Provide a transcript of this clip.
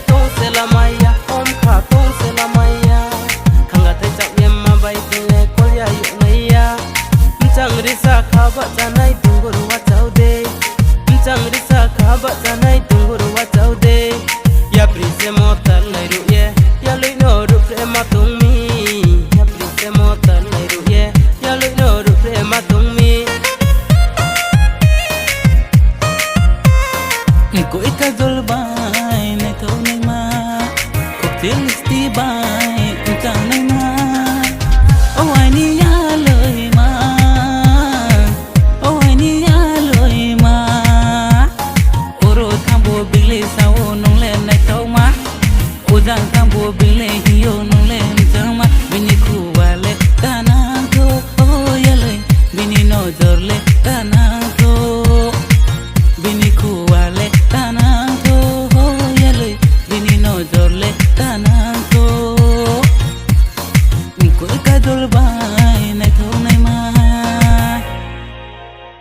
tung se la maya om kha tung se la maya khanga te chak yem ma bai te kol ya yu ngai ya chang ri sa kha ba chanai tungur wa chau de chang ri sa kha ba chanai tungur wa chau de ya pri se mo tal lai ru ye ya lui no ru prema tung mi ya pri se mo tal lai ru ye ya lui no ru prema tung mi ko ika dol bai ne thau nei ma ko til sti bai